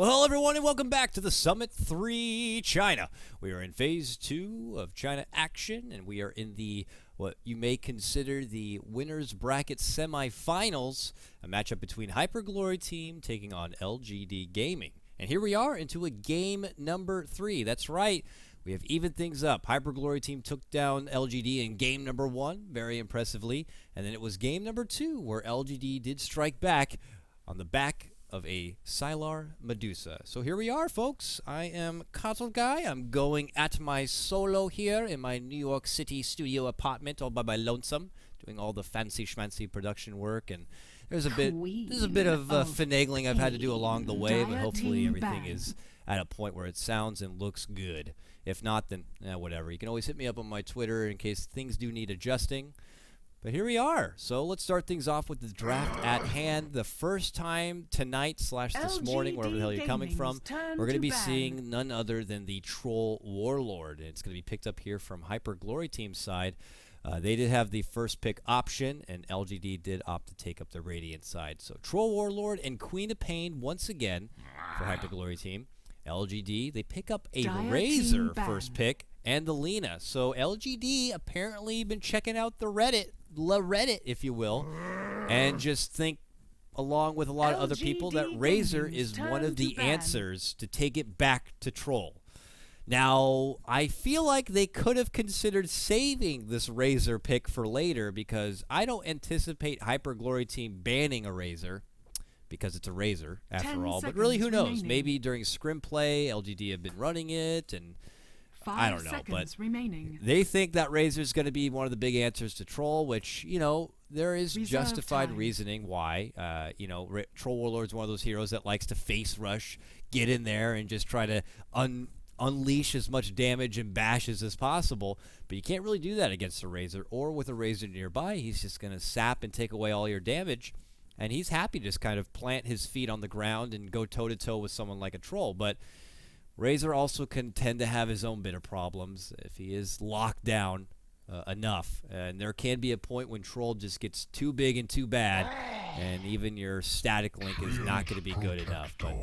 Well, hello everyone and welcome back to the Summit 3 China. We are in Phase 2 of China action and we are in the what you may consider the winners bracket semifinals, a matchup between Hyperglory Team taking on LGD Gaming. And here we are into a game number 3. That's right. We have evened things up. Hyperglory Team took down LGD in game number 1 very impressively, and then it was game number 2 where LGD did strike back on the back of a Sylar Medusa. So here we are, folks. I am KotLGuy. I'm going at my solo here in my New York City studio apartment all by my lonesome, doing all the fancy schmancy production work, and there's a bit of finagling I've had to do along the way, but hopefully everything is at a point where it sounds and looks good. If not, then whatever. You can always hit me up on my Twitter in case things do need adjusting. But here we are. So let's start things off with the draft at hand. The first time tonight / this morning, wherever the hell you're coming from, we're going to be seeing none other than the Troll Warlord. And it's going to be picked up here from Hyperglory Team's side. They did have the first pick option, and LGD did opt to take up the Radiant side. So Troll Warlord and Queen of Pain once again for Hyperglory Team. LGD, they pick up a Razor first pick and the Lina. So LGD apparently been checking out the Reddit, if you will, and just think, along with a lot of other people, that Razor is one of the answers to take it back to Troll. Now, I feel like they could have considered saving this Razor pick for later, because I don't anticipate Hyperglory Team banning a Razor, because it's a Razor, after all. But really, who knows? Maybe during scrim play, LGD have been running it, and I don't know. But they think that Razor is going to be one of the big answers to Troll, which, you know, there is justified reasoning why. You know, Troll Warlord is one of those heroes that likes to face rush, get in there, and just try to unleash as much damage and bashes as possible. But you can't really do that against a Razor, or with a Razor nearby. He's just going to sap and take away all your damage. And he's happy to just kind of plant his feet on the ground and go toe-to-toe with someone like a Troll. But Razor also can tend to have his own bit of problems if he is locked down enough. And there can be a point when Troll just gets too big and too bad, and even your static link is not going to be good enough. But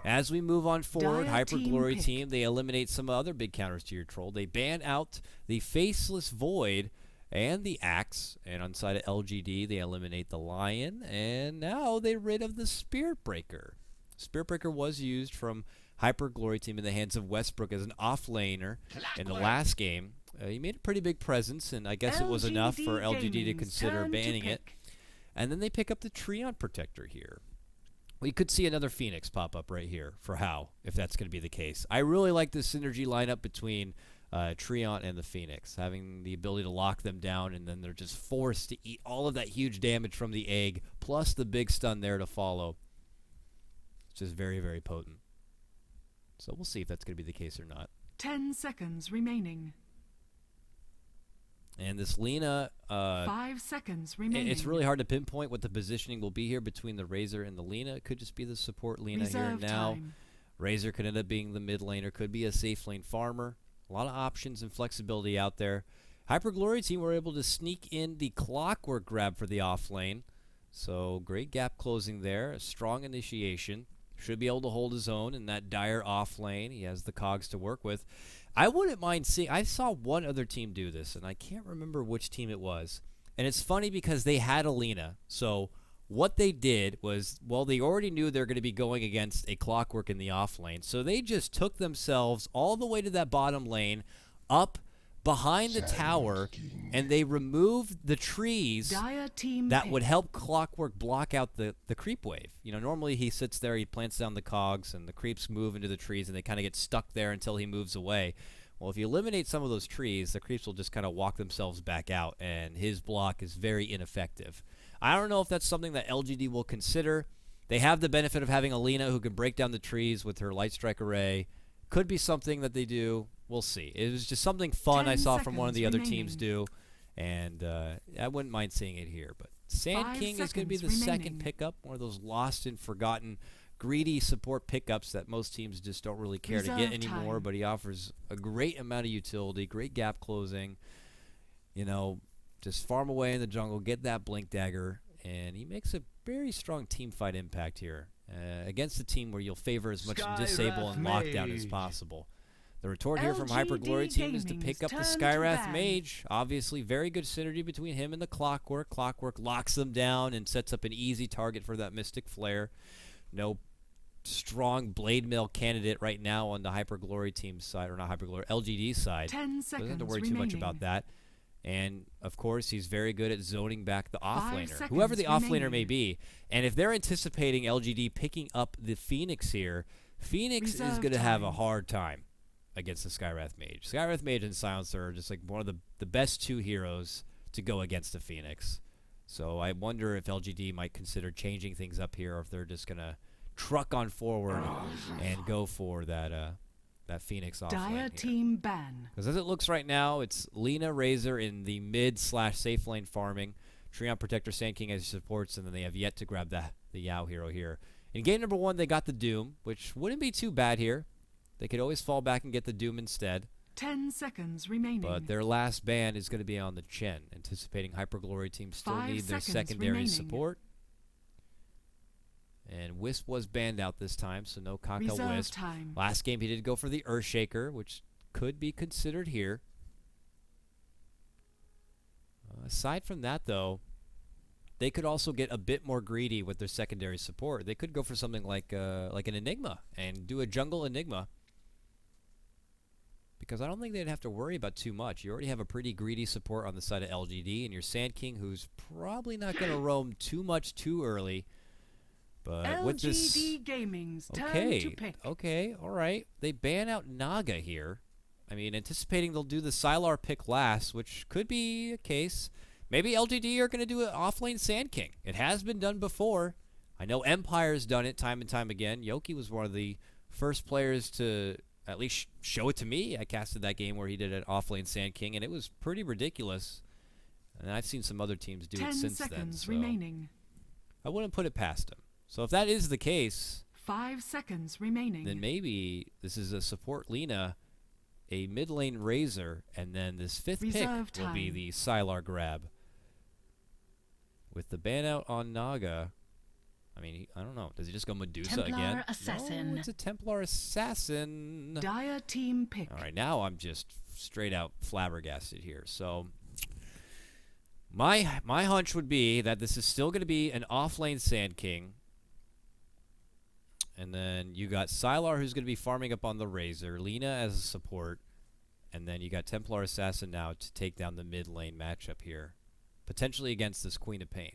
as we move on forward, Hyperglory Team, they eliminate some other big counters to your Troll. They ban out the Faceless Void and the Axe, and on side of LGD, they eliminate the Lion, and now they're rid of the Spirit Breaker. Spirit Breaker was used from Hyperglory Team in the hands of Westbrook as an off-laner in the last game. He made a pretty big presence, and I guess it was enough for LGD to consider banning it. And then they pick up the Treant Protector here. We could see another Phoenix pop up right here for How, if that's going to be the case. I really like the synergy lineup between Treant and the Phoenix, having the ability to lock them down, and then they're just forced to eat all of that huge damage from the egg, plus the big stun there to follow. It's just very, very potent. So we'll see if that's going to be the case or not. 10 seconds remaining. And this Lina, 5 seconds remaining. It's really hard to pinpoint what the positioning will be here between the Razor and the Lina. It could just be the support Lina here now. Razor could end up being the mid laner, could be a safe lane farmer. A lot of options and flexibility out there. Hyperglory Team were able to sneak in the Clockwork grab for the off lane. So great gap closing there. A strong initiation. Should be able to hold his own in that dire off lane. He has the cogs to work with. I wouldn't mind seeing... I saw one other team do this, and I can't remember which team it was. And it's funny because they had a Lina. So what they did was, well, they already knew they're going to be going against a Clockwork in the off lane. So they just took themselves all the way to that bottom lane, up behind the tower, and they removed the trees that would help Clockwork block out the creep wave. You know, normally he sits there, he plants down the cogs, and the creeps move into the trees, and they kind of get stuck there until he moves away. Well, if you eliminate some of those trees, the creeps will just kind of walk themselves back out, and his block is very ineffective. I don't know if that's something that LGD will consider. They have the benefit of having Alina who can break down the trees with her Light Strike Array. Could be something that they do. We'll see. It was just something fun I saw from one of the other teams do, and I wouldn't mind seeing it here. But Sand King is going to be the second pickup, one of those lost and forgotten greedy support pickups that most teams just don't really care to get anymore, but he offers a great amount of utility, great gap closing. You know, just farm away in the jungle, get that Blink Dagger, and he makes a very strong team fight impact here. against a team where you'll favor as much Skywrath disable and lockdown as Mage. possible. The retort here from Hyper LGD Glory Team is to Gaming's pick up the turn to Skywrath ban. Mage. Obviously, very good synergy between him and the Clockwork. Clockwork locks them down and sets up an easy target for that Mystic Flare. No strong Blade Mail candidate right now on the Hyper Glory Team's side, or not Hyper Glory, LGD side. 10 Doesn't seconds have to worry remaining. too much about that. And, of course, he's very good at zoning back the 5 offlaner, whoever the seconds offlaner may remaining. be. And if they're anticipating LGD picking up the Phoenix here, Phoenix is Reserve going to have a time. hard time against the Skywrath Mage. Skywrath Mage and Silencer are just like one of the best two heroes to go against the Phoenix. So I wonder if LGD might consider changing things up here, or if they're just going to truck on forward and go for that Phoenix offlane Dire here. team ban. Because as it looks right now, it's Lina Razor in the mid/safe lane farming, Treon Protector, Sand King as supports, and then they have yet to grab the Yao hero here. In game number 1, they got the Doom, which wouldn't be too bad here. They could always fall back and get the Doom instead. 10 seconds remaining. But their last ban is going to be on the Chen, anticipating Hyper Glory Team still 5 need their seconds secondary remaining. support. And Wisp was banned out this time, so no Kaka Reserve Wisp. time. Last game he did go for the Earthshaker, which could be considered here. Aside from that, though, they could also get a bit more greedy with their secondary support. They could go for something like an Enigma and do a jungle Enigma. Because I don't think they'd have to worry about too much. You already have a pretty greedy support on the side of LGD, and your Sand King, who's probably not going to roam too much too early. But with this, LGD Gaming's turn okay, to pick. okay, all right. They ban out Naga here. I mean, anticipating they'll do the Sylar pick last, which could be a case. Maybe LGD are going to do an offlane Sand King. It has been done before. I know Empire's done it time and time again. Yoki was one of the first players to at least show it to me. I casted that game where he did an offlane Sand King, and it was pretty ridiculous. And I've seen some other teams do 10 it since then. seconds So remaining. I wouldn't put it past him. So if that is the case, 5 seconds remaining. then maybe this is a support Lina, a mid lane Razor, and then this fifth Reserve pick will be time. the Sylar grab. With the ban out on Naga, I mean, I don't know. Does he just go Medusa Templar again? Assassin. No, it's a Templar Assassin. Dire team pick. All right, now I'm just straight out flabbergasted here. So my hunch would be that this is still going to be an offlane Sand King. And then you got Sylar, who's going to be farming up on the Razor, Lina as a support, and then you got Templar Assassin now to take down the mid lane matchup here, potentially against this Queen of Pain.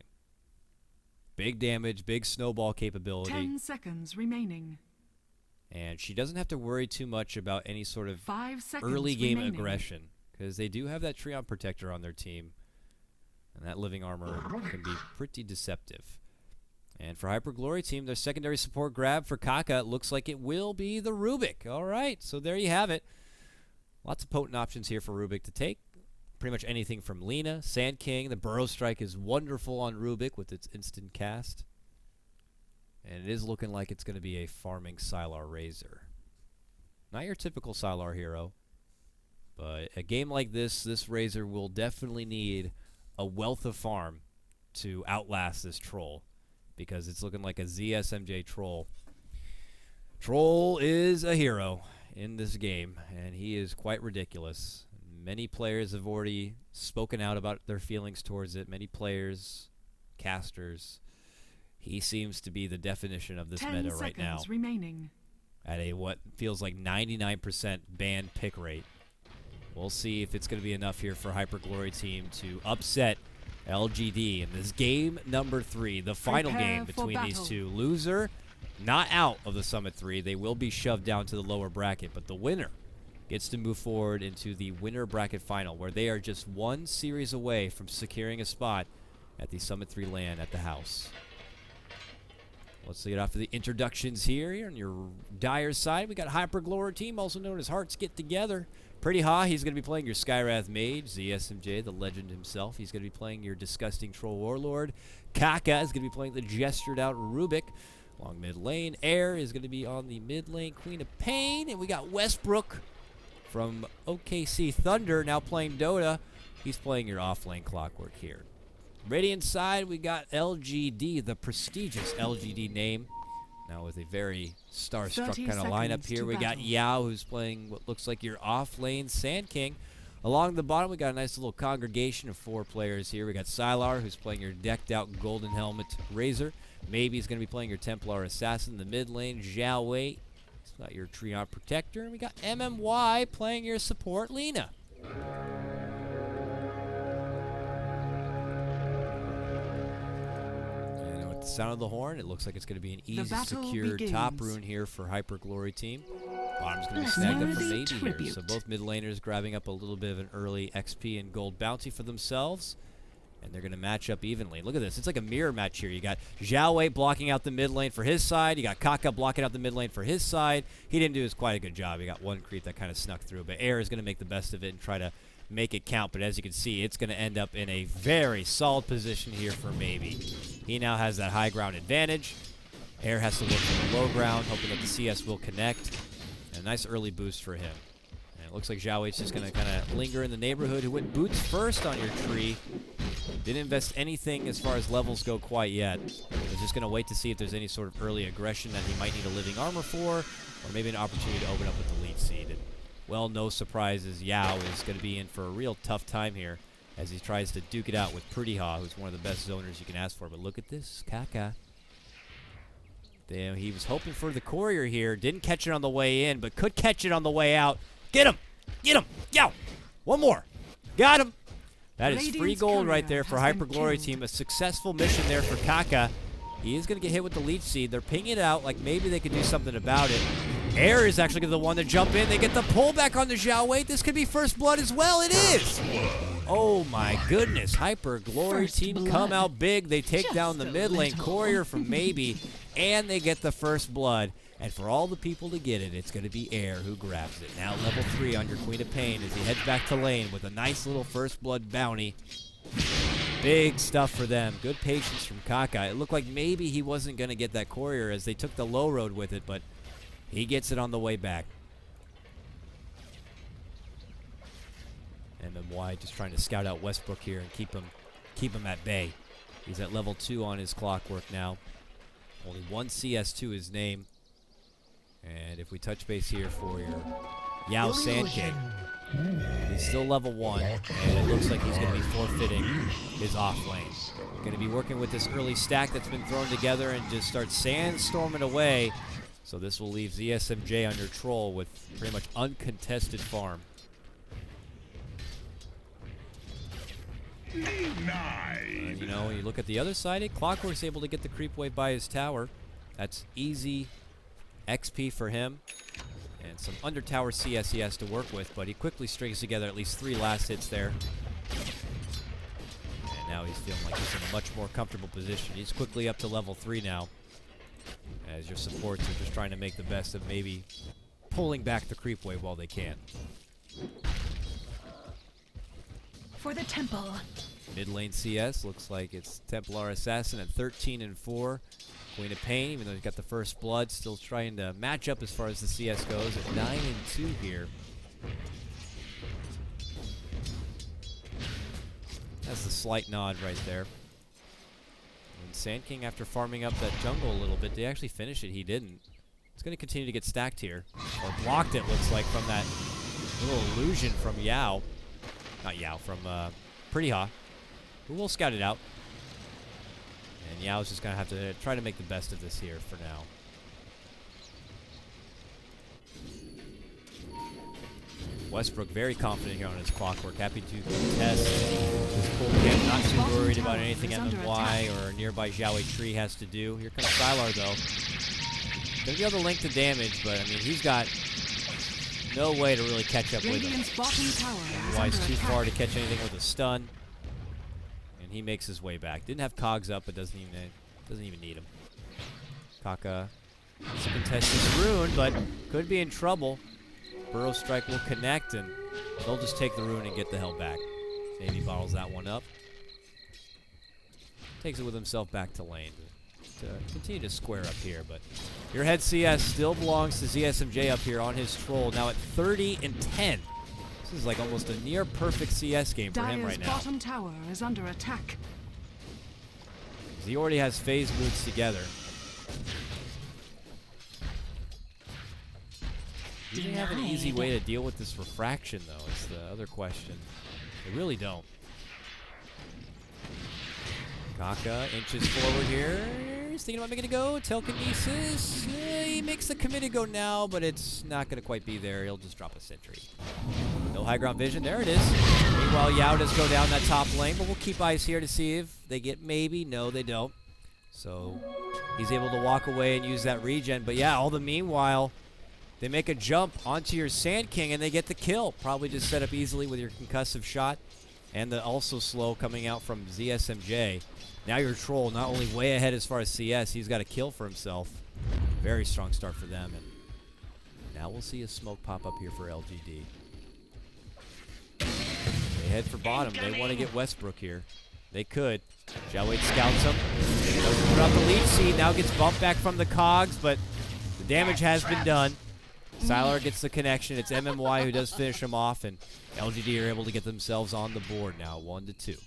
Big damage, big snowball capability, 10 seconds remaining. and she doesn't have to worry too much about any sort of 5 seconds early game remaining. aggression, because they do have that Treon Protector on their team, and that living armor can be pretty deceptive. And for Hyper Glory Team, their secondary support grab for Kaka looks like it will be the Rubik. All right, so there you have it. Lots of potent options here for Rubik to take. Pretty much anything from Lina, Sand King. The Burrow Strike is wonderful on Rubik with its instant cast. And it is looking like it's going to be a farming Sylar Razor. Not your typical Sylar hero, but a game like this Razor will definitely need a wealth of farm to outlast this Troll, because it's looking like a ZSMJ Troll. Troll is a hero in this game, and he is quite ridiculous. Many players have already spoken out about their feelings towards it. Many players, casters. He seems to be the definition of this 10 meta seconds right now, remaining. at a what feels like 99% ban pick rate. We'll see if it's going to be enough here for Hyper Glory Team to upset LGD in this game number 3, the final Prepare game for between these battle. two. Loser, not out of the Summit 3. They will be shoved down to the lower bracket, but the winner gets to move forward into the winner bracket final, where they are just one series away from securing a spot at the Summit 3 LAN at the house. Let's get off to the introductions here. On your Dire side, we got Hyper Glory Team, also known as Hearts Get Together. Pretty high. He's going to be playing your Skywrath Mage, ZSMJ, the legend himself. He's going to be playing your Disgusting Troll Warlord. Kaka is going to be playing the gestured out Rubik. Along mid lane, Air is going to be on the mid lane Queen of Pain. And we got Westbrook from OKC Thunder now playing Dota. He's playing your off-lane Clockwork here. Radiant side, we got LGD, the prestigious LGD name. Now with a very star-struck 30 kind of lineup seconds here, to we got battle. Yao, who's playing what looks like your off-lane Sand King. Along the bottom, we got a nice little congregation of 4 players here. We got Sylar, who's playing your decked-out Golden Helmet Razor. Maybe he's going to be playing your Templar Assassin in the mid lane. Zhao Wei, he's got your Treant Protector. And we got MMY playing your support Lina. And with the sound of the horn, it looks like it's going to be an easy, battle secure begins. top rune here for Hyper Glory team. Bottom's going to be Let's snagged up learn for the maybe here. tribute. So both mid laners grabbing up a little bit of an early XP and gold bounty for themselves. And they're going to match up evenly. Look at this. It's like a mirror match here. You got Zhao Wei blocking out the mid lane for his side. You got KotLGuy blocking out the mid lane for his side. He didn't do quite a good job. He got one creep that kind of snuck through. But Air is going to make the best of it and try to make it count. But as you can see, it's going to end up in a very solid position here for Maybe. He now has that high ground advantage. Air has to look for the low ground, hoping that the CS will connect. And a nice early boost for him. And it looks like Zhao Wei's just going to kind of linger in the neighborhood. Who went boots first on your tree. Didn't invest anything as far as levels go quite yet. He's just going to wait to see if there's any sort of early aggression that he might need a living armor for, or maybe an opportunity to open up with the lead seed. And, well, no surprises, Yao is going to be in for a real tough time here as he tries to duke it out with Pretty Ha, who's one of the best zoners you can ask for. But look at this, KotLGuy. Damn, he was hoping for the courier here. Didn't catch it on the way in, but could catch it on the way out. Get him! Get him! Yow! One more. Got him! That is free Radiant's gold right courier there for has Hyper been Glory killed. team. A successful mission there for KotLGuy. He is going to get hit with the leech seed. They're pinging it out like maybe they could do something about it. Air is actually the one to jump in. They get the pullback on the Zhao Wei. This could be first blood as well. It is. Oh my goodness. Hyper Glory First team blood. come out big. They take Just down the a mid lane little. courier from Maybe, and they get the first blood. And for all the people to get it, it's going to be Air who grabs it. Now level 3 on your Queen of Pain as he heads back to lane with a nice little first blood bounty. Big stuff for them. Good patience from KotLGuy. It looked like maybe he wasn't going to get that courier as they took the low road with it, but he gets it on the way back. MMY just trying to scout out Westbrook here and keep him at bay. He's at level 2 on his clockwork now. Only 1 CS to his name. And if we touch base here for your Yao Sand King, he's still level 1, and it looks like he's going to be forfeiting his off lane. Going to be working with this early stack that's been thrown together and just start sandstorming away. So this will leave ZSMJ on your troll with pretty much uncontested farm. And, you know, when you look at the other side, Clockwork's able to get the creep wave by his tower. That's easy XP for him. And some under tower CS he has to work with, but he quickly strings together at least 3 last hits there. And now he's feeling like he's in a much more comfortable position. He's quickly up to level 3 now, as your supports are just trying to make the best of maybe pulling back the creep wave while they can. For the temple. Mid lane CS looks like it's Templar Assassin at 13 and 4. Queen of Pain, even though he's got the first blood, still trying to match up as far as the CS goes at 9 and 2 here. That's the slight nod right there. And Sand King, after farming up that jungle a little bit, did he actually finish it? He didn't. It's going to continue to get stacked here. Or blocked, it looks like, from that little illusion from Yao. Not Yao, from Pretty Ha, who will scout it out. And Yao's just going to have to try to make the best of this here for now. Westbrook very confident here on his clockwork. Happy to contest this pull camp. Not too worried about anything MMY or nearby Zhao Wei tree has to do. Here comes Sylar, though. Going to be able to link the damage, but, I mean, he's got no way to really catch up with him. Radiant's bottom tower is Wise under too attack. far to catch anything with a stun. And he makes his way back. Didn't have cogs up, but doesn't even need him. KotLGuy needs to contest this rune, but could be in trouble. Burrow Strike will connect, and they'll just take the rune and get the hell back. Maybe bottles that one up. Takes it with himself back to lane to continue to square up here, but your head CS still belongs to ZSMJ up here on his troll, now at 30 and 10. This is like almost a near perfect CS game for him Dire's right now. bottom tower is under attack. He already has phase boots together. Do they have an easy way to deal with this refraction, though? Is the other question. They really don't. Kaka inches forward here. He's thinking about making it go. Telekinesis. He makes the committed go now, but it's not going to quite be there. He'll just drop a sentry. No high ground vision. There it is. Meanwhile, Yao does go down that top lane, but we'll keep eyes here to see if they get maybe. No, they don't. So he's able to walk away and use that regen. But yeah, all the meanwhile, they make a jump onto your Sand King and they get the kill. Probably just set up easily with your concussive shot and the also slow coming out from ZSMJ. Now your Troll not only way ahead as far as CS, he's got a kill for himself. Very strong start for them. And now we'll see a smoke pop up here for LGD. They head for bottom. They want to get Westbrook here. They could. Xiao Wei scouts him. Doesn't put out the lead seed. Now gets bumped back from the cogs, but the damage has been done. Sylar gets the connection. It's MMY who does finish him off, and LGD are able to get themselves on the board now, 1-2.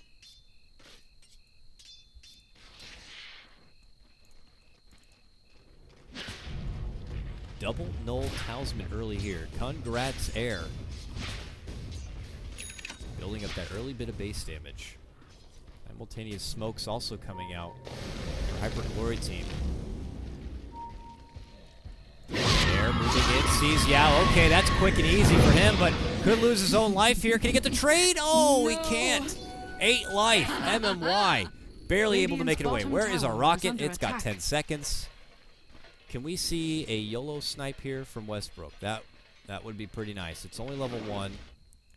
Double null talisman early here. Congrats, Air. Building up that early bit of base damage. Simultaneous smokes also coming out for Hyper Glory team. Air moving in, sees Yao. Okay, that's quick and easy for him, but could lose his own life here. Can he get the trade? Oh, he can't. 8 life. MMY. Barely able to make it away. Where is our rocket? It's got 10 seconds. Can we see a YOLO snipe here from Westbrook? That would be pretty nice. It's only level 1.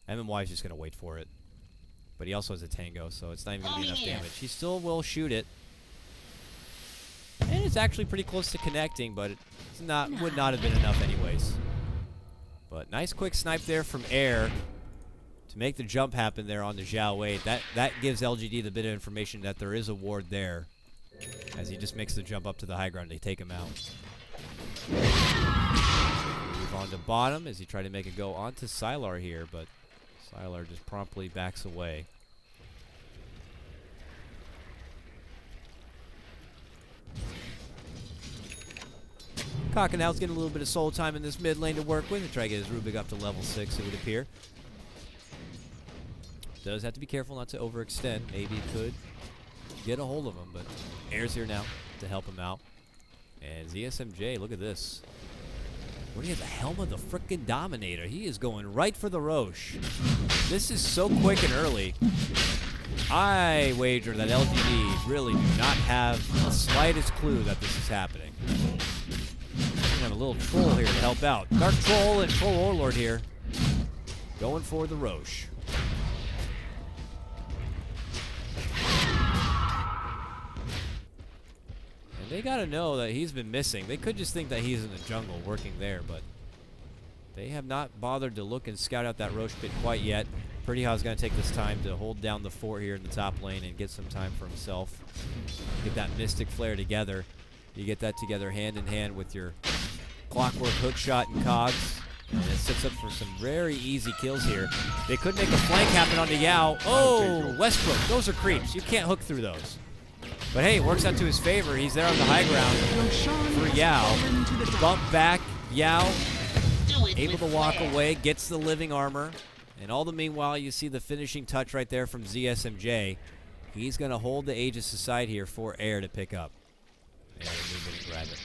MMY is just going to wait for it. But he also has a tango, so it's not even going to be enough damage. He still will shoot it. And it's actually pretty close to connecting, but it's not would not have been enough anyways. But nice quick snipe there from Air to make the jump happen there on the Xiao Wei. That gives LGD the bit of information that there is a ward there, as he just makes the jump up to the high ground. They take him out. Move on to bottom as he tried to make it go onto Sylar here, but Sylar just promptly backs away. Cockenow's getting a little bit of soul time in this mid lane to work with and try to get his Rubik up to level 6, it would appear. Does have to be careful not to overextend. Maybe could get a hold of him, but Air's here now to help him out. And ZSMJ, look at this. Where do you have the helm of the frickin' Dominator? He is going right for the Roche. This is so quick and early. I wager that LGD really do not have the slightest clue that this is happening. We have a little troll here to help out. Dark Troll and Troll Warlord here. Going for the Roche. And they gotta know that he's been missing. They could just think that he's in the jungle working there, but they have not bothered to look and scout out that Roche pit quite yet. Pretty How's gonna take this time to hold down the fort here in the top lane and get some time for himself. Get that Mystic Flare together. You get that together hand in hand with your Clockwork Hookshot and Cogs. And it sets up for some very easy kills here. They could make a flank happen onto Yao. Oh, Westbrook, those are creeps. You can't hook through those. But hey, it works out to his favor. He's there on the high ground for Yao. Bump back, Yao, able to walk away, gets the living armor. And all the meanwhile, you see the finishing touch right there from ZSMJ. He's going to hold the Aegis aside here for Air to pick up. And move in and grab it.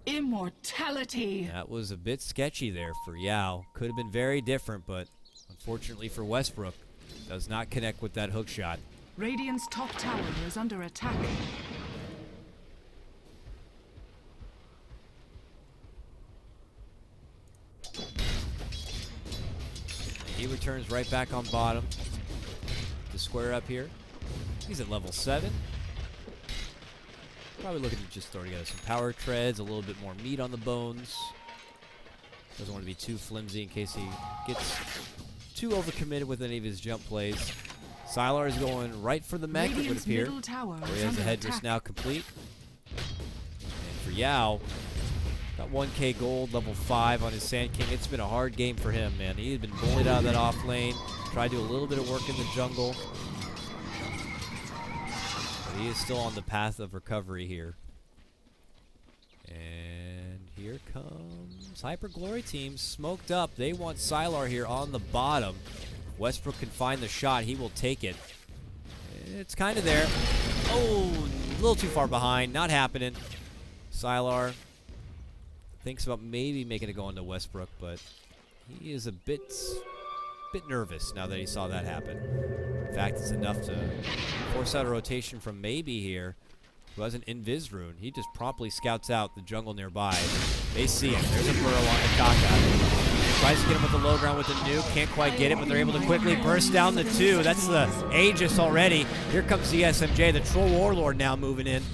Immortality. That was a bit sketchy there for Yao. Could have been very different, but unfortunately for Westbrook, does not connect with that hook shot. Radiant's top tower is under attack. He returns right back on bottom to square up here. He's at level 7. Probably looking to just throw together some power treads, a little bit more meat on the bones. Doesn't want to be too flimsy in case he gets too overcommitted with any of his jump plays. Sylar is going right for the mech, it would appear. Where he has the headdress now complete. And for Yao, got 1k gold, level 5 on his Sand King. It's been a hard game for him, man. He had been bullied out of that off lane. Tried to do a little bit of work in the jungle. But he is still on the path of recovery here. And here comes Hyper Glory team, smoked up. They want Sylar here on the bottom. Westbrook can find the shot. He will take it. It's kind of there. Oh, a little too far behind. Not happening. Sylar thinks about maybe making it go into Westbrook, but he is a bit nervous now that he saw that happen. In fact, it's enough to force out a rotation from Maybe here, who has an Invis rune. He just promptly scouts out the jungle nearby. They see him. There's a burrow on Akaka. Tries to get him with the low ground with the nuke. Can't quite get it, but they're able to quickly burst down the 2. That's the Aegis already. Here comes the SMJ, the Troll Warlord now moving in.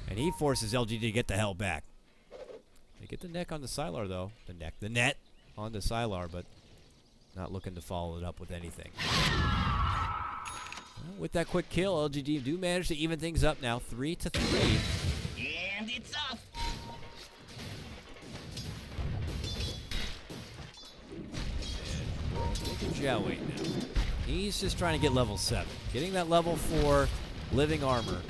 And he forces LGD to get the hell back. They get the neck on the Sylar, though. The net on the Sylar, but not looking to follow it up with anything. Well, with that quick kill, LGD do manage to even things up now, 3-3. And it's off. Look at Jiawei now. He's just trying to get level 7. Getting that level 4 living armor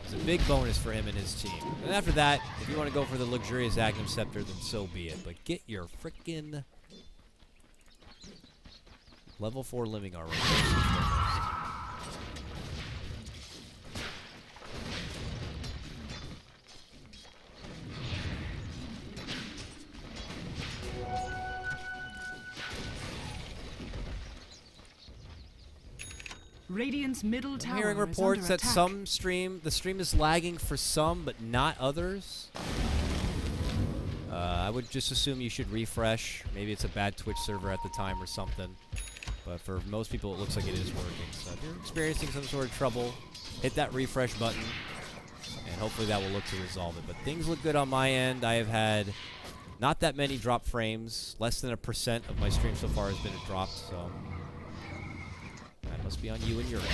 is a big bonus for him and his team. And after that, if you want to go for the luxurious Agnum Scepter, then so be it. But get your frickin' level 4 living armor first and foremost. Radiant's middle tower I'm hearing is reports under that attack. the stream is lagging for some, but not others. I would just assume you should refresh. Maybe it's a bad Twitch server at the time or something. But for most people, it looks like it is working. So if you're experiencing some sort of trouble, hit that refresh button, and hopefully that will look to resolve it. But things look good on my end. I have had not that many drop frames. Less than 1% of my stream so far has been dropped, so that must be on you and your end.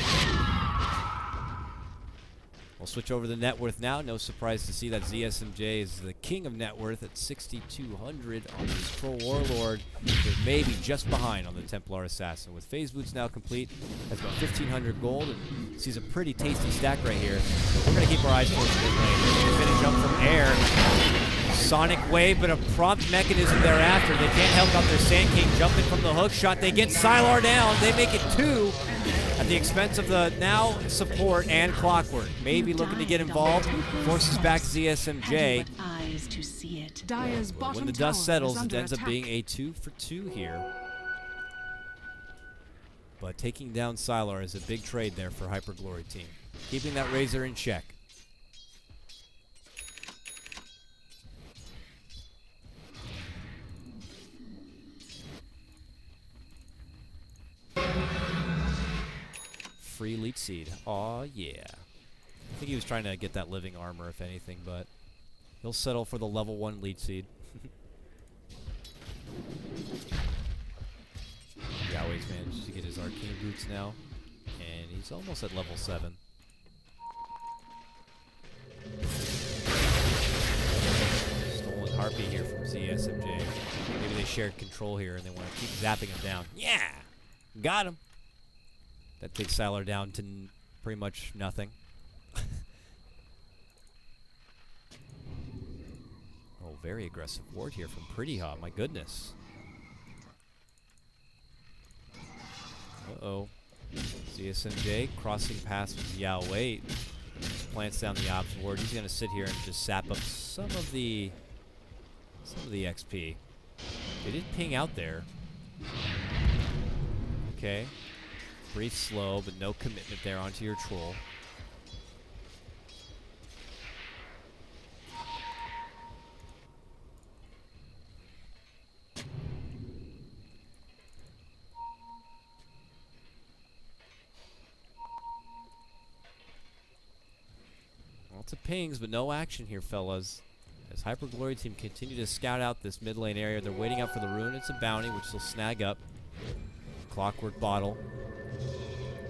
We'll switch over to net worth now. No surprise to see that ZSMJ is the king of net worth at 6,200 on his Troll Warlord, with maybe just behind on the Templar Assassin. With phase boots now complete, has about 1,500 gold and sees a pretty tasty stack right here. So we're going to keep our eyes towards the mid lane. Finish up from air. Sonic Wave, but a prompt mechanism thereafter. They can't help out their Sand King jumping from the hook shot. They get Sylar down. They make it 2 at the expense of the now support and Clockwork. Maybe looking to get involved. Forces back ZSMJ. Dire's When bottom the dust tower settles, is it under ends up attack. being a 2 for 2 here. But taking down Sylar is a big trade there for Hyper Glory team. Keeping that Razor in check. Free Leech Seed. Aw, yeah. I think he was trying to get that living armor, if anything, but he'll settle for the level 1 Leech Seed. Yahweh's managed to get his arcane boots now, and he's almost at level 7. Stolen Harpy here from ZSMJ. Maybe they shared control here and they want to keep zapping him down. Yeah! Got him! That takes Sylar down to pretty much nothing. Oh, very aggressive ward here from Pretty Hot. My goodness. Uh-oh. ZSMJ crossing paths with Yahweh. Plants down the ops ward. He's going to sit here and just sap up some of the XP. They did ping out there. Okay. Brief slow, but no commitment there onto your troll. Lots of pings, but no action here, fellas. As Hyper Glory team continue to scout out this mid lane area, they're waiting out for the rune. It's a bounty, which they'll snag up. Clockwork bottle.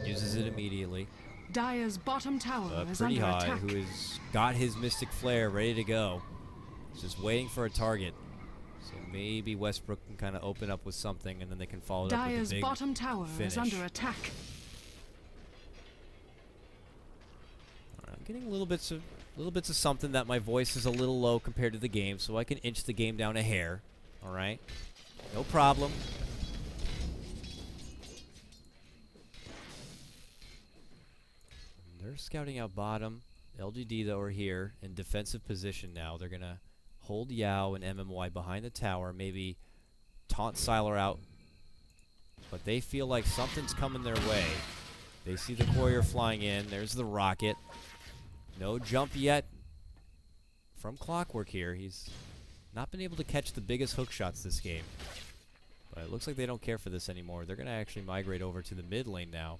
Uses it immediately. Dire's bottom tower is Pretty under High, attack. who has got his Mystic Flare ready to go. He's just waiting for a target. So maybe Westbrook can kind of open up with something, and then they can follow it up with Dire's a big bottom tower finish. is under attack. I'm getting little bits of Little bits of something that my voice is a little low compared to the game, so I can inch the game down a hair. All right? No problem. They're scouting out bottom. LGD, though, are here in defensive position now. They're going to hold Yao and MMY behind the tower, maybe taunt Sylar out. But they feel like something's coming their way. They see the courier flying in. There's the rocket. No jump yet from KotLGuy here. He's not been able to catch the biggest hook shots this game. But it looks like they don't care for this anymore. They're going to actually migrate over to the mid lane now.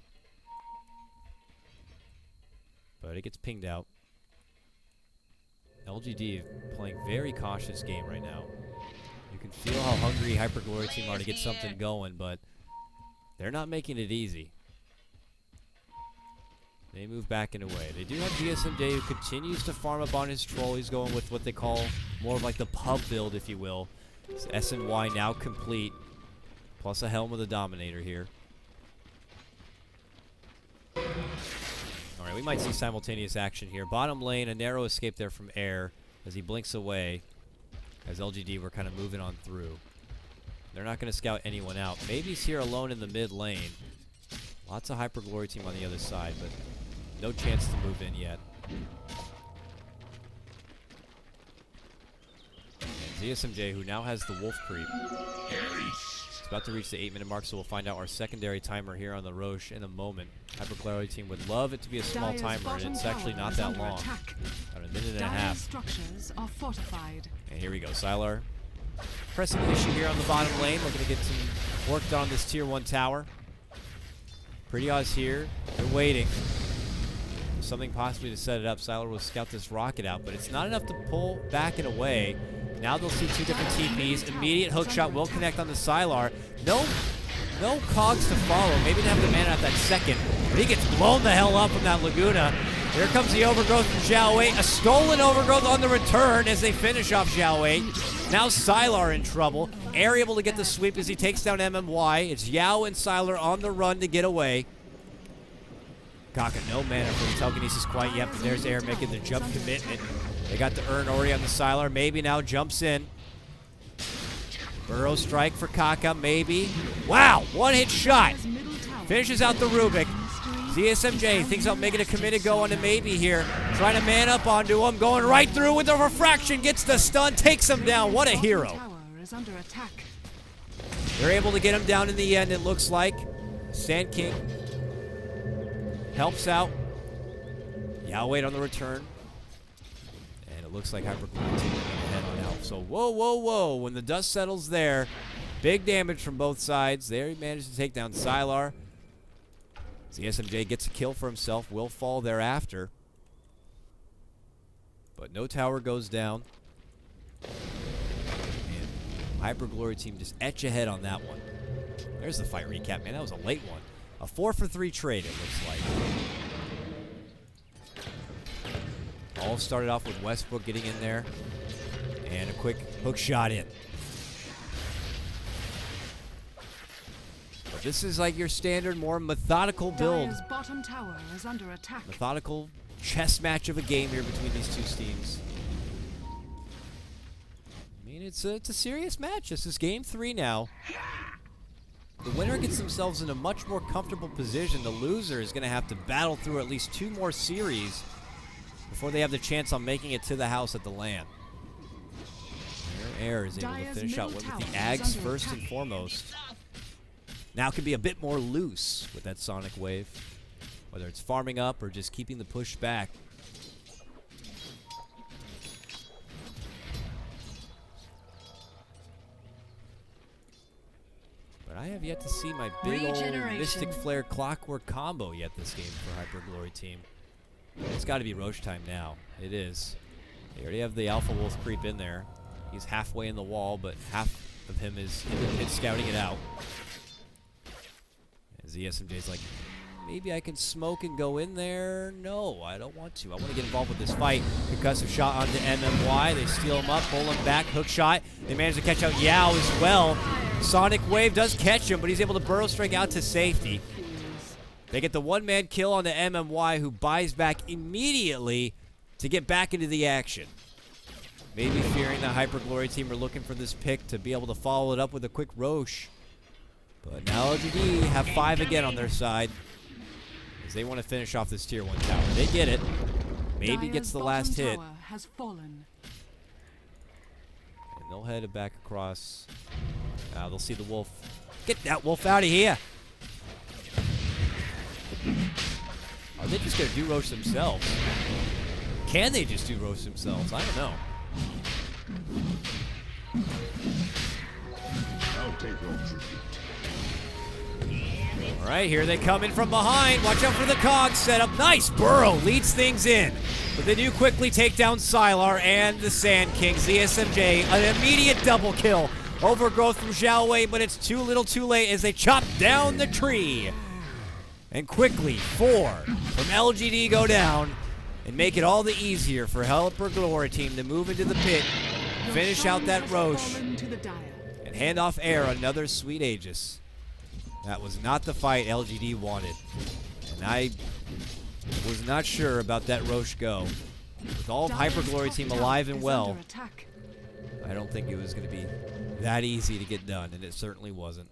But it gets pinged out. LGD playing very cautious game right now. You can feel how hungry HyperGlory team are to get something going, but they're not making it easy. They move back and away. They do have GSMJ who continues to farm up on his troll. He's going with what they call more of like the pub build, if you will. It's SNY now complete, plus a Helm of the Dominator here. Alright, we might see simultaneous action here. Bottom lane, a narrow escape there from Air as he blinks away. As LGD were kind of moving on through. They're not going to scout anyone out. Maybe he's here alone in the mid lane. Lots of HyperGlory team on the other side, but no chance to move in yet. And ZSMJ, who now has the wolf creep. It's about to reach the 8-minute mark, so we'll find out our secondary timer here on the Roche in a moment. HyperGlory team would love it to be a small timer, and it's actually not that long. About a minute and a half. Structures are fortified. And here we go, Sylar. Pressing issue here on the bottom lane, looking to get some work done on this tier 1 tower. Pretty Oz here. They're waiting. Something possibly to set it up. Sylar will scout this rocket out, but it's not enough to pull back and away. Now they'll see two different TPs. Immediate hook shot will connect on the Sylar. No cogs to follow. Maybe didn't have the mana at that second, but he gets blown the hell up from that Laguna. Here comes the overgrowth from Xiao Wei. A stolen overgrowth on the return as they finish off Xiao Wei. Now Sylar in trouble. Air able to get the sweep as he takes down MMY. It's Yao and Sylar on the run to get away. Kaka, no mana for the telekinesis quite yet, but there's Air making the jump commitment. They got the Urn Ori on the Sylar. Maybe now jumps in. Burrow strike for Kaka, maybe. Wow, one-hit shot. Finishes out the Rubik. ZSMJ thinks about making a committed go on to maybe here. Trying to man up onto him. Going right through with the refraction. Gets the stun. Takes him down. What a hero. They're able to get him down in the end, it looks like. Sand King helps out. Yao on the return. And it looks like HyperGlory team ahead on Elf. So whoa, whoa, whoa. When the dust settles there, big damage from both sides. There he managed to take down Sylar. ZSMJ gets a kill for himself, will fall thereafter. But no tower goes down. And HyperGlory team just etch ahead on that one. There's the fight recap, man. That was a late one. A 4-for-3 trade, it looks like. All started off with Westbrook getting in there. And a quick hook shot in. But this is like your standard, more methodical build. Bottom tower is under attack. Methodical chess match of a game here between these two teams. I mean, it's a serious match. This is game 3 now. The winner gets themselves in a much more comfortable position. The loser is going to have to battle through at least 2 more series before they have the chance on making it to the house at the LAN. Air is able to finish out with the Ags first and foremost. Now can be a bit more loose with that Sonic Wave, whether it's farming up or just keeping the push back. But I have yet to see my big old Mystic Flare KotLGuy combo yet this game for HyperGlory team. It's got to be Roche time now. It is. They already have the Alpha Wolf creep in there. He's halfway in the wall, but half of him is in the pit scouting it out. As the SMJ's like, maybe I can smoke and go in there. No, I don't want to. I want to get involved with this fight. Concussive shot onto MMY. They steal him up, pull him back, hook shot. They manage to catch out Yao as well. Sonic Wave does catch him, but he's able to burrow strike out to safety. They get the one-man kill on the MMY, who buys back immediately. to get back into the action. Maybe fearing the Hyperglory team are looking for this pick to be able to follow it up with a quick Roche. But now LGD have 5 again on their side, as they want to finish off this tier 1 tower. They get it. Maybe gets the last hit. Has fallen. And they'll head it back across. They'll see the wolf. Get that wolf out of here. Are they just going to do Roche themselves? Can they just do Roche themselves? I don't know. I'll take your tribute. All right, here they come in from behind. Watch out for the cogs setup. Nice. Burrow leads things in. But they do quickly take down Sylar and the Sand King. ZSMJ, an immediate double kill. Overgrowth from Xiaowei, but it's too little too late as they chop down the tree. And quickly, 4 from LGD go down and make it all the easier for Hyperglory team to move into the pit, finish out that Roche, and hand off air another sweet Aegis. That was not the fight LGD wanted. And I was not sure about that Roche go. With all of Hyperglory team alive and well, I don't think it was going to be that easy to get done, and it certainly wasn't.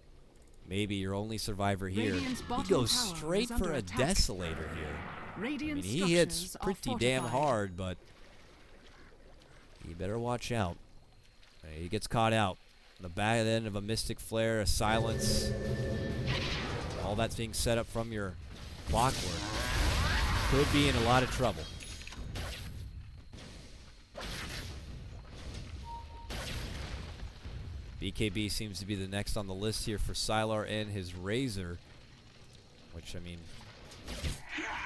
Maybe your only survivor here. He goes straight for a Desolator here. I mean, he hits pretty damn hard, but you better watch out. He gets caught out. The back end of a Mystic Flare, a Silence. All that's being set up from your Clockwork. Could be in a lot of trouble. BKB seems to be the next on the list here for Sylar and his Razor. Which, I mean,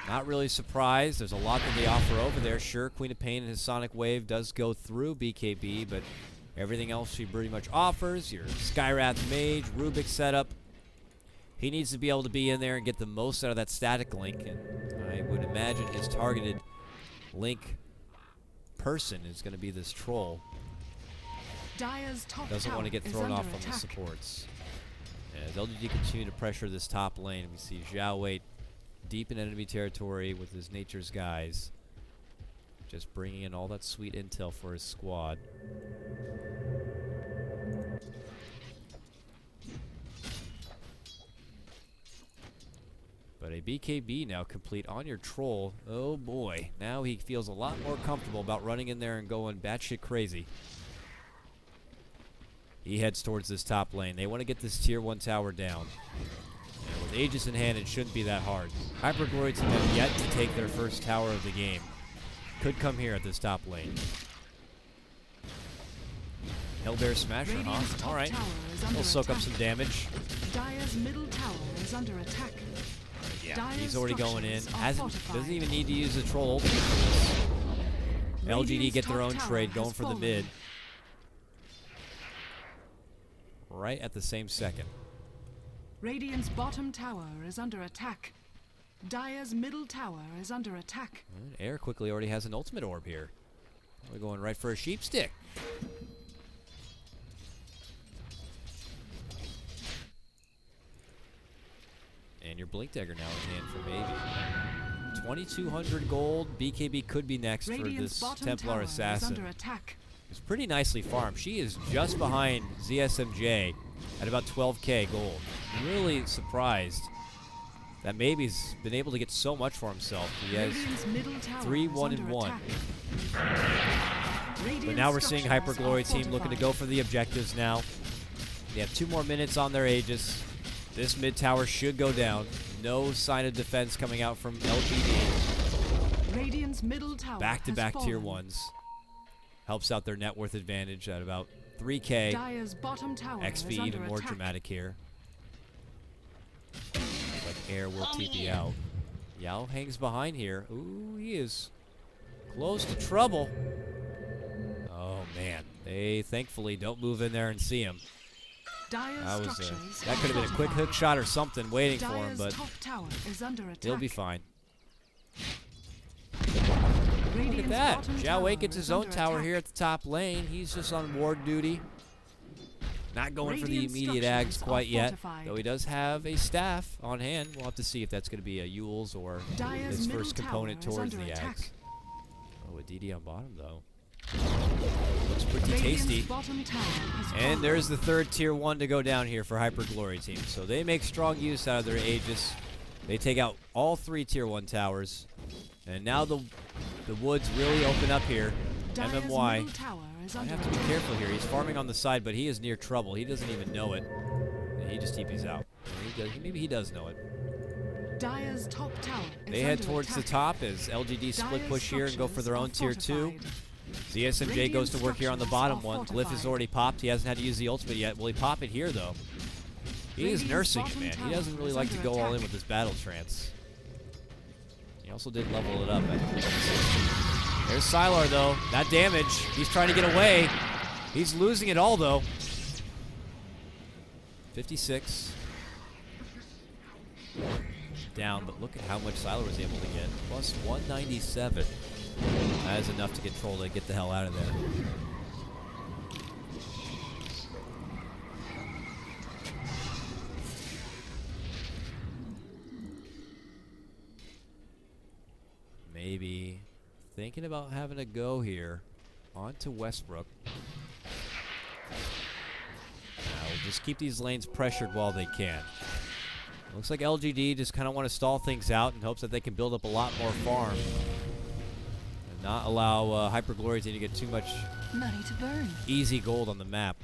not really surprised. There's a lot that they offer over there. Sure, Queen of Pain and his Sonic Wave does go through BKB, but everything else she pretty much offers, your Skywrath Mage, Rubik setup. He needs to be able to be in there and get the most out of that static link, and I would imagine his targeted link person is going to be this troll. Doesn't want to get thrown off on the supports. As LGD continue to pressure this top lane, we see Xiaowei deep in enemy territory with his Nature's Guys, just bringing in all that sweet intel for his squad. But a BKB now complete on your troll. Oh boy, now he feels a lot more comfortable about running in there and going batshit crazy. He heads towards this top lane. They want to get this tier 1 tower down. And with Aegis in hand, it shouldn't be that hard. Hyperglory team have yet to take their first tower of the game. Could come here at this top lane. Hellbear Smasher, huh? Alright. He'll soak up some damage. Dire's middle tower is under attack. Yeah, he's already going in. Doesn't even need to use the troll ultimate for this. LGD get their own trade, going for the mid. Right at the same second. Radiant's bottom tower is under attack. Dire's middle tower is under attack. And Air quickly already has an ultimate orb here. We're going right for a sheep stick. And your Blink Dagger now in hand for maybe. 2,200 gold. BKB could be next for this Templar Assassin. It's pretty nicely farmed. She is just behind ZSMJ at about 12k gold. Really surprised that maybe's been able to get so much for himself. He has 3 1-1. But now we're seeing Hyperglory team looking to go for the objectives now. They have 2 more minutes on their Aegis. This mid tower should go down. No sign of defense coming out from LGD. Radiant's middle tower Back-to-back tier 1s. Helps out their net worth advantage at about 3k. Dire's bottom tower XP is even under more attack. dramatic here. But Air will TP out. Yao hangs behind here. Ooh, he is close to trouble. Oh man, they thankfully don't move in there and see him. That could have been a quick hook shot or something waiting for him, but he'll be fine. Look at that. Xiaowei gets his own tower here at the top lane. He's just on ward duty. Not going for the immediate ags quite yet, though he does have a staff on hand. We'll have to see if that's going to be a Yule's or his first component towards the ags. Oh, with DD on bottom, though. Looks pretty Radiant's tasty. bottom tower has And fallen. there's the third tier 1 to go down here for Hyper Glory team. So they make strong use out of their Aegis. They take out all 3 tier 1 towers. And now the woods really open up here. Dire's MMY. middle tower is I under have to be attack. careful here. He's farming on the side, but he is near trouble. He doesn't even know it. And he just TP's out. Maybe he does know it. Dire's top tower is They head under towards the attack. top as LGD split Dire's push here and go for their own tier structures 2. are fortified. ZSMJ goes to work here on the Radiant bottom one. structures Glyph are is already popped. He hasn't had to use the ultimate yet. Will he pop it here, though? He is Radiant's nursing it, bottom man. He tower doesn't really is like to under go all in attack. with his battle trance. He also did level it up. There's Sylar, though. That damage. He's trying to get away. He's losing it all, though. 56. Down, but look at how much Sylar was able to get. Plus 197. That is enough to control to get the hell out of there. Maybe thinking about having to go here onto Westbrook. We'll just keep these lanes pressured while they can. Looks like LGD just kind of want to stall things out in hopes that they can build up a lot more farm and not allow Hyper Glory team to get too much Money to burn. easy gold on the map.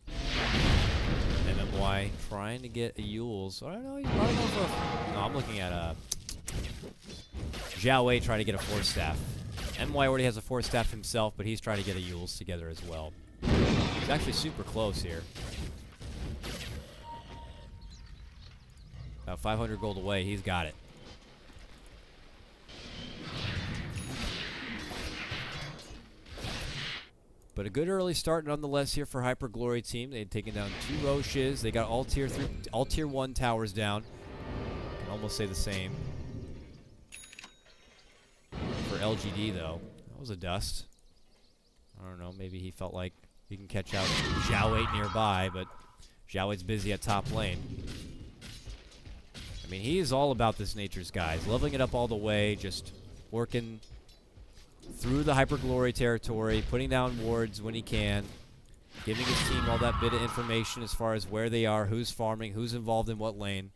MMY trying to get a Yules. I don't know. He's probably going for. No, I'm looking at Zhao Wei trying to get a 4-staff. MY already has a 4-staff himself, but he's trying to get a Yules together as well. He's actually super close here. About 500 gold away. He's got it. But a good early start nonetheless here for Hyper Glory team. They'd taken down 2 Roches. They got all tier 1 towers down. Can almost say the same for LGD though. That was a dust. I don't know. Maybe he felt like he can catch out Zhao Wei nearby, but Zhao Wei's busy at top lane. I mean, he is all about this Nature's Guys, leveling it up all the way, just working through the Hyper Glory territory, putting down wards when he can, giving his team all that bit of information as far as where they are, who's farming, who's involved in what lane.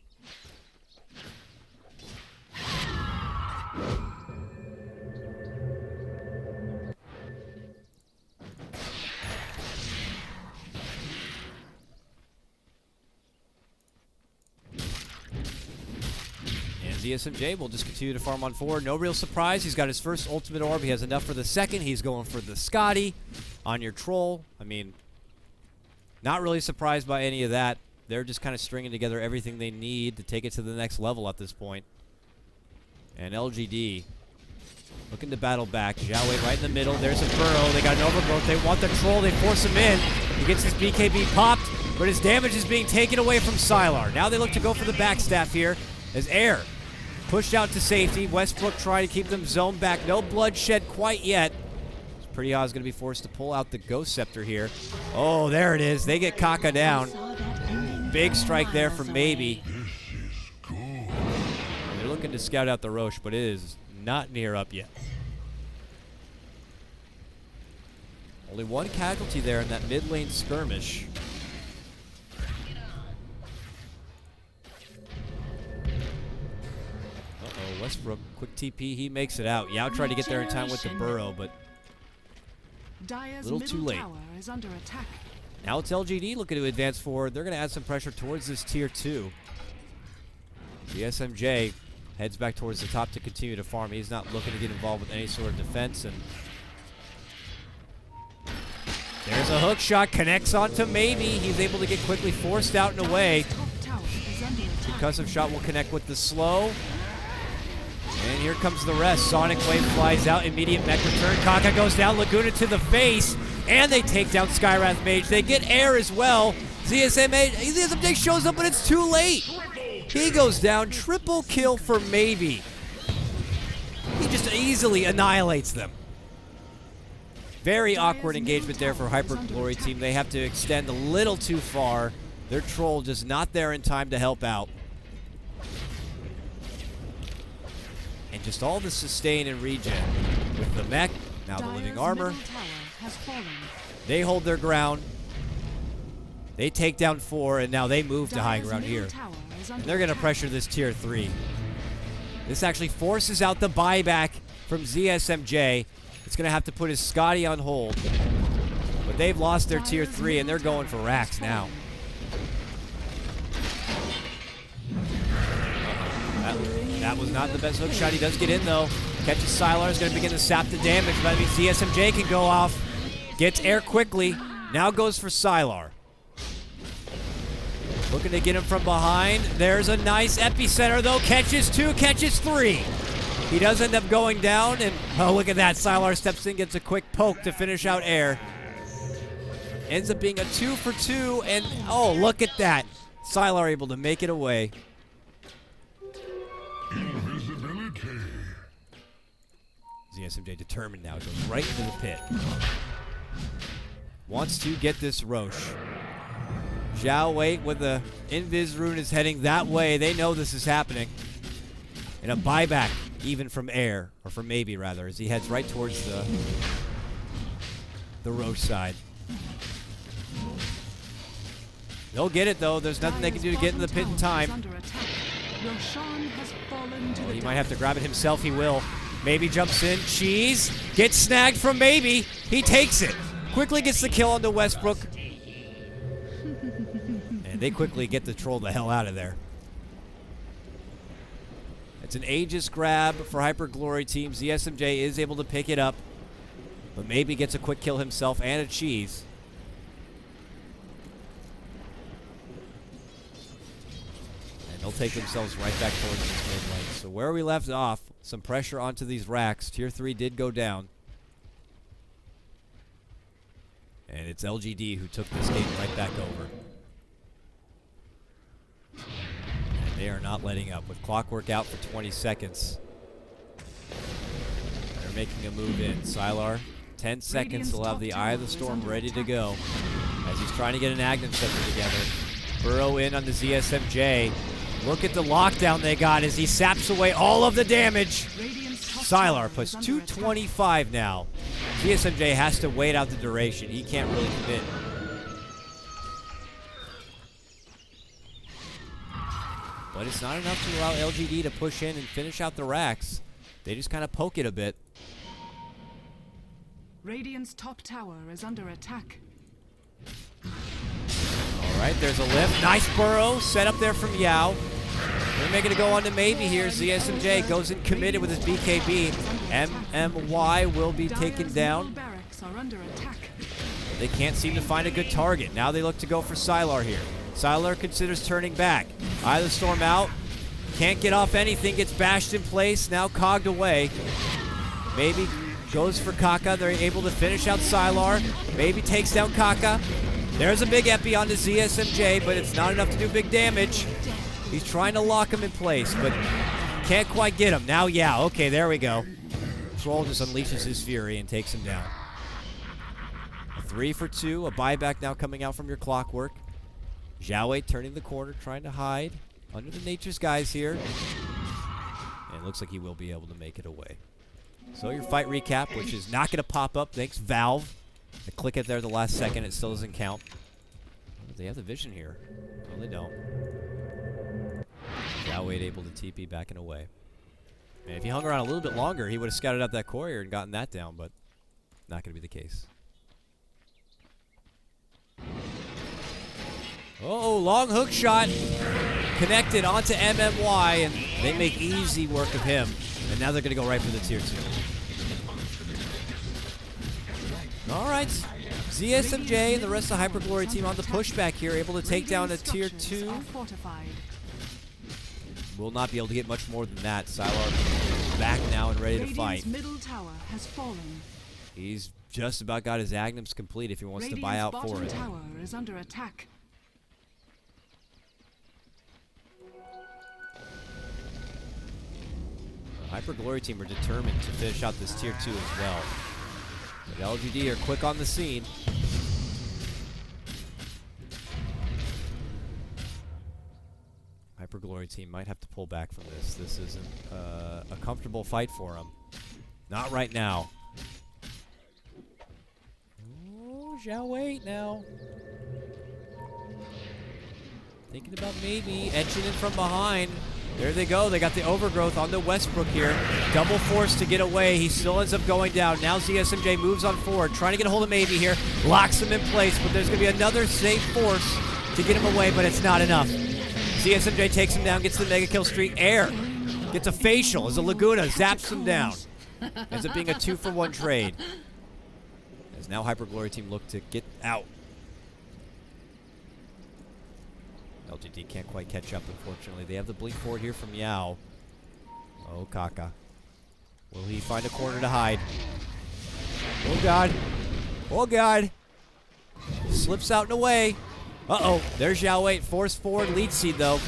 ZSMJ will just continue to farm on forward. No real surprise. He's got his first ultimate orb. He has enough for the second. He's going for the Scotty on your troll. I mean, not really surprised by any of that. They're just kind of stringing together everything they need to take it to the next level at this point. And LGD looking to battle back. Zhao Wei right in the middle. There's a burrow. They got an overgrowth. They want the troll. They force him in. He gets his BKB popped, but his damage is being taken away from Sylar. Now they look to go for the backstaff here as Air pushed out to safety. Westbrook trying to keep them zoned back. No bloodshed quite yet. Pretty Oz going to be forced to pull out the Ghost Scepter here. Oh, there it is. They get Kaka down. Big strike there from Maybe. They're looking to scout out the Roche, but it is not near up yet. Only one casualty there in that mid lane skirmish. Westbrook, quick TP, he makes it out. Yao tried to get there in time with the burrow, but Dire's little too middle late. tower is under attack. Now it's LGD looking to advance forward. They're going to add some pressure towards this tier 2. The SMJ heads back towards the top to continue to farm. He's not looking to get involved with any sort of defense. And there's a hook shot, connects onto Maybe. He's able to get quickly forced out and away. Dire's top tower is under attack. Concussive shot will connect with the slow. And here comes the rest. Sonic Wave flies out. Immediate mech return. Kaka goes down. Laguna to the face. And they take down Skywrath Mage. They get Air as well. ZSMJ shows up, but it's too late. He goes down. Triple kill for Maybe. He just easily annihilates them. Very awkward engagement there for Hyper Glory team. They have to extend a little too far. Their troll just not there in time to help out. just all the sustain and regen with the mech, now the living Dire's armor. middle tower has fallen. They hold their ground. They take down 4, and now they move to high Dire's ground middle here. tower is And under they're going to attack. pressure this tier 3. This actually forces out the buyback from ZSMJ. It's going to have to put his Scotty on hold. But they've lost their tier Dire's 3, and they're middle going for tower racks has now. That was not the best hook shot. He does get in, though. Catches Sylar. Is going to begin to sap the damage. That means ZSMJ can go off. Gets air quickly. Now goes for Sylar. Looking to get him from behind. There's a nice epicenter, though. Catches 2, catches 3. He does end up going down, and oh, look at that. Sylar steps in, gets a quick poke to finish out air. Ends up being a 2 for 2, and oh, look at that. Sylar able to make it away. Invisibility. ZSMJ determined now. Goes right into the pit. Wants to get this Roche. Zhao Wei with the Invis rune is heading that way. They know this is happening. And a buyback even from air, or from maybe rather, as he heads right towards the Roche side. They'll get it though. There's nothing they can do to get in the pit in time. Oh, he might have to grab it himself. He will. Maybe jumps in. Cheese gets snagged from Maybe. He takes it. Quickly gets the kill onto Westbrook. And they quickly get the troll the hell out of there. It's an Aegis grab for Hyper Glory team. ZSMJ is able to pick it up. But Maybe gets a quick kill himself and a cheese. And they'll take themselves right back towards this mid lane. So where we left off, some pressure onto these racks. Tier 3 did go down. And it's LGD who took this game right back over. And they are not letting up. With Clockwork out for 20 seconds. They're making a move in. Sylar, 10 seconds. He'll have the Eye of the Storm ready to go. As he's trying to get an Aghanim Scepter together. Burrow in on the ZSMJ. Look at the lockdown they got as he saps away all of the damage. Sylar puts 225 now. ZSMJ has to wait out the duration. He can't really commit. But it's not enough to allow LGD to push in and finish out the racks. They just kind of poke it a bit. Radiant's top tower is under attack. All right, there's a lift. Nice burrow set up there from Yao. They're making it go on to Maybe here. ZSMJ goes in committed with his BKB. MMY will be taken down. Barracks are under attack. They can't seem to find a good target. Now they look to go for Sylar here. Sylar considers turning back. Eye of the Storm out. Can't get off anything. Gets bashed in place. Now cogged away. Maybe goes for Kaka. They're able to finish out Sylar. Maybe takes down Kaka. There's a big epi onto ZSMJ, but it's not enough to do big damage. He's trying to lock him in place, but can't quite get him. Now, yeah, okay, there we go. Troll just unleashes his fury and takes him down. A 3 for 2, a buyback now coming out from your Clockwork. Zhao Wei turning the corner, trying to hide under the Nature's guys here. And it looks like he will be able to make it away. So your fight recap, which is not going to pop up. Thanks, Valve. I click it there the last second. It still doesn't count. Oh, they have the vision here. No, they don't. Zhao Wei able to TP back and away. And if he hung around a little bit longer, he would have scouted out that courier and gotten that down, but not going to be the case. Oh, long hook shot. Connected onto MMY, and they make easy work of him. And now they're going to go right for the tier 2. All right. ZSMJ and the rest of the Hyper Glory team on the pushback here, able to take down a tier 2. Will not be able to get much more than that. Sylar back now and ready to fight. Middle tower has fallen. He's just about got his Aghanims complete if he wants to buy out for it. Tower is under attack. The Hyper Glory team are determined to finish out this tier 2 as well. But LGD are quick on the scene. Hyper Glory team might have to pull back from this. This isn't a comfortable fight for them. Not right now. Oh, Zhao wait now. Thinking about maybe etching in from behind. There they go. They got the overgrowth on the Westbrook here. Double force to get away. He still ends up going down. Now ZSMJ moves on forward, trying to get a hold of Maybe here. Locks him in place, but there's going to be another safe force to get him away, but it's not enough. ZSMJ takes him down, gets the mega kill streak. Air gets a facial as a Laguna zaps him down. Ends up being a 2-for-1 trade. As now Hyper Glory team look to get out. LGD can't quite catch up, unfortunately. They have the blink forward here from Yao. Oh, Kaka. Will he find a corner to hide? Oh, God. Oh, God. Slips out and away. Uh-oh. There's Zhao Wei. Force forward. Lead seed, though.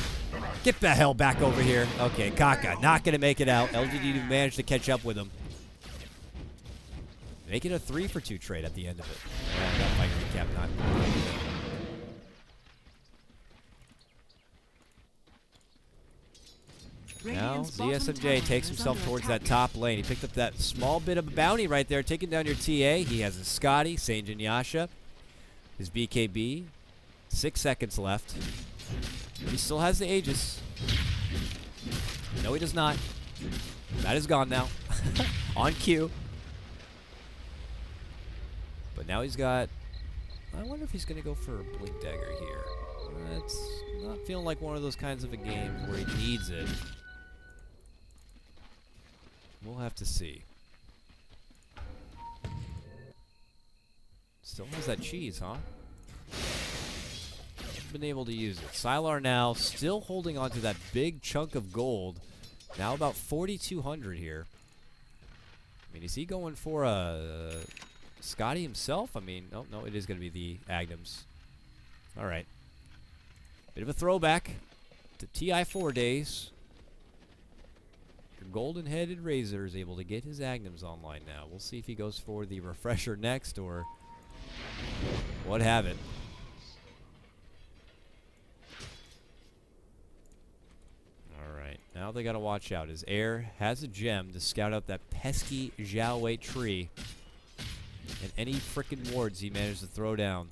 Get the hell back over here. Okay, Kaka not going to make it out. LGD managed to catch up with him. Make it a 3-for-2 trade at the end of it. That might recap not. Now, ZSMJ takes himself towards that top lane. He picked up that small bit of a bounty right there, taking down your TA. He has his Scotty, Saint Yasha, his BKB. 6 seconds left. He still has the Aegis. No, he does not. That is gone now. On cue. But now he's got... I wonder if he's going to go for a Blink Dagger here. It's not feeling like one of those kinds of a game where he needs it. We'll have to see. Still has that cheese, huh? Been able to use it. Sylar now still holding on to that big chunk of gold. Now about 4,200 here. I mean, is he going for a Scotty himself? I mean, no, it is going to be the Agnems. All right. Bit of a throwback to TI4 days. Your golden-headed Razor is able to get his Agnems online now. We'll see if he goes for the refresher next or what have it. All right, now they got to watch out. His Air has a gem to scout out that pesky Zhao Wei tree and any frickin' wards he managed to throw down.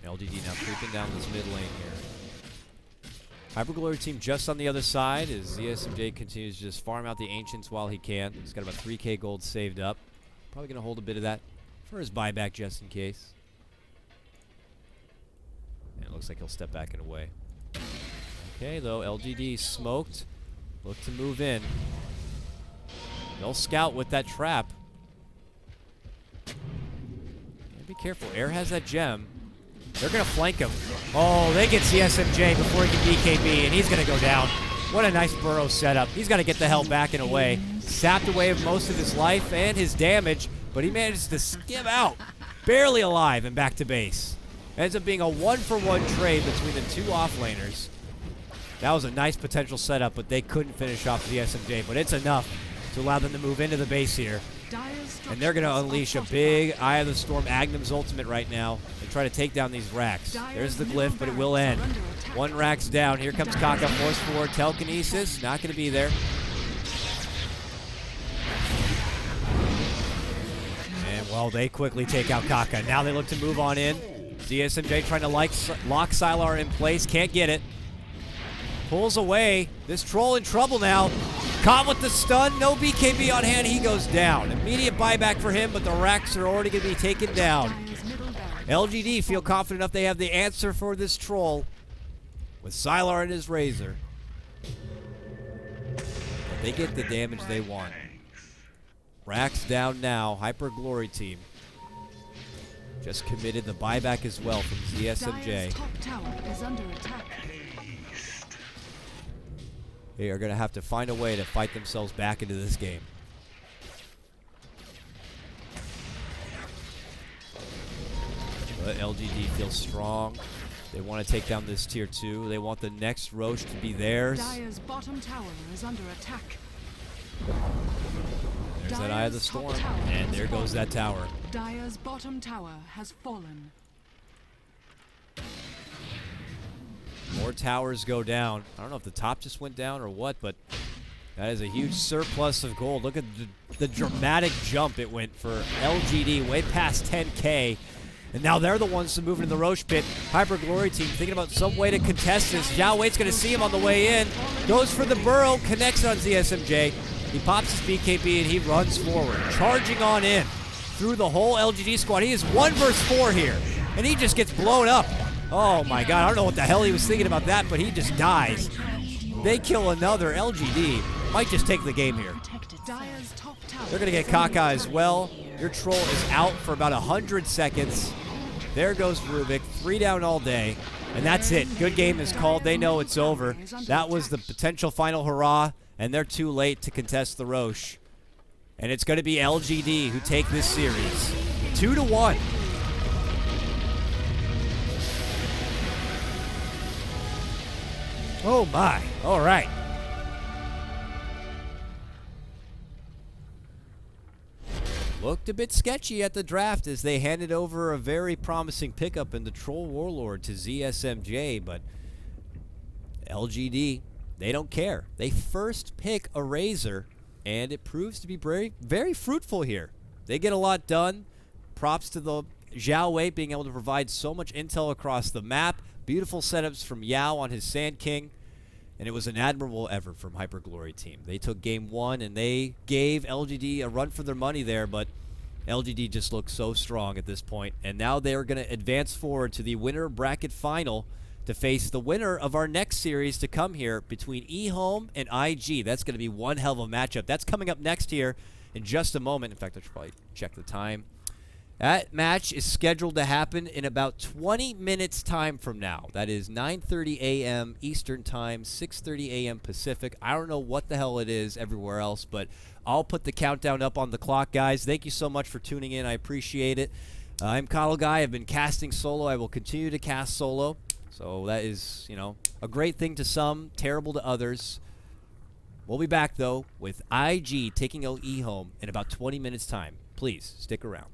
LGD now creeping down this mid lane here. Hyper Glory team just on the other side as ZSMJ continues to just farm out the Ancients while he can. He's got about 3k gold saved up. Probably going to hold a bit of that for his buyback just in case. And it looks like he'll step back and away. Okay, though, LGD smoked. Look to move in. They'll scout with that trap. Yeah, be careful. Air has that gem. They're going to flank him. Oh, they get CSMJ before he can BKB, and he's going to go down. What a nice burrow setup. He's got to get the hell back and away. Sapped away of most of his life and his damage, but he managed to skim out. Barely alive and back to base. Ends up being a 1-for-1 trade between the two offlaners. That was a nice potential setup, but they couldn't finish off the SMJ, but it's enough to allow them to move into the base here. And they're going to unleash a big Eye of the Storm Agnem's ultimate right now and try to take down these racks. There's the glyph, but it will end. One rack's down. Here comes Kaka, force forward, telekinesis. Not going to be there. And, well, they quickly take out Kaka. Now they look to move on in. ZSMJ trying to lock Sylar in place. Can't get it. Pulls away. This troll in trouble now. Caught with the stun. No BKB on hand. He goes down. Immediate buyback for him, but the racks are already going to be taken down. LGD feel confident enough they have the answer for this troll with Sylar and his Razor. But they get the damage they want. Racks down now. Hyper Glory team just committed the buyback as well from ZSMJ. Top tower is under attack. They are going to have to find a way to fight themselves back into this game. But LGD feels strong. They want to take down this tier 2. They want the next Roche to be theirs. Dire's bottom tower is under attack. There's that Eye of the Storm, and there goes that tower. Dire's bottom tower has fallen. More towers go down. I don't know if the top just went down or what, but that is a huge surplus of gold. Look at the dramatic jump it went for LGD, way past 10K. And now they're the ones to move into the Roche pit. Hyper Glory team thinking about some way to contest this. Zhao Wei's going to see him on the way in. Goes for the burrow, connects on ZSMJ. He pops his BKB and he runs forward, charging on in through the whole LGD squad. He is 1 versus 4 here, and he just gets blown up. Oh my god, I don't know what the hell he was thinking about that, but he just dies. They kill another. LGD might just take the game here. They're going to get KotLGuy as well. Your troll is out for about 100 seconds. There goes Rubik. 3 down all day. And that's it. Good game is called. They know it's over. That was the potential final hurrah, and they're too late to contest the Roche. And it's going to be LGD who take this series. 2-1. Oh my. All right. Looked a bit sketchy at the draft as they handed over a very promising pickup in the Troll Warlord to ZSMJ, but LGD, they don't care. They first pick a Razor, and it proves to be very, very fruitful here. They get a lot done. Props to the Zhao Wei being able to provide so much intel across the map. Beautiful setups from Yao on his Sand King. And it was an admirable effort from Hyper Glory team. They took game 1 and they gave LGD a run for their money there, but LGD just looks so strong at this point. And now they're going to advance forward to the winner bracket final to face the winner of our next series to come here between eHome and IG. That's going to be one hell of a matchup. That's coming up next here in just a moment. In fact, I should probably check the time. That match is scheduled to happen in about 20 minutes time from now. That is 9:30 a.m. Eastern time, 6:30 a.m. Pacific. I don't know what the hell it is everywhere else, but I'll put the countdown up on the clock, guys. Thank you so much for tuning in. I appreciate it. I'm KotLGuy. I've been casting solo. I will continue to cast solo. So that is, you know, a great thing to some, terrible to others. We'll be back, though, with IG taking out eHome in about 20 minutes time. Please stick around.